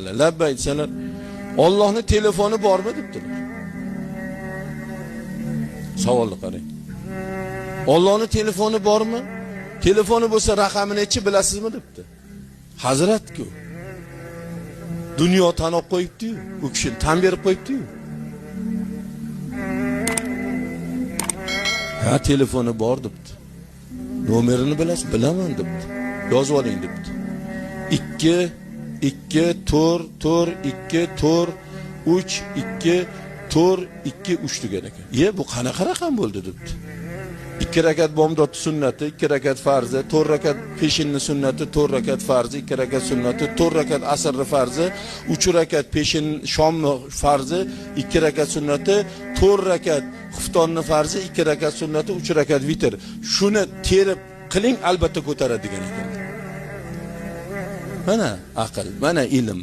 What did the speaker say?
Labba aytsalar, Allohning telefoni bormi debdilar. Savolni qarang. Allohning telefoni bormi? Telefoni bo'lsa raqamini nechi bilasizmi debdi. Hazrat-ku. Dunyo tanib qo'yibdi-yu, u kishini tan berib qo'yibdi-yu. Ha, telefoni bor debdi. Nomerini bilasiz? Bilaman debdi. Yozib oling debdi. 2 4 4 2 4 3 2 4 2 3 degan ekan. Bu qanaqa raqam bo'ldi debdi. 2 rakat bomdod sunnati, 2 rakat farzi, 4 rakat peshinni sunnati, 4 rakat farzi, 2 rakat sunnati, 4 rakat asrni farzi, 3 rakat peshin shomni farzi, 2 rakat sunnati, 4 rakat xuftonni farzi, 2 rakat sunnati, 3 rakat vitr. Shuni terib qiling, albatta ko'taradi degan ekan. Mana aql, mana ilm.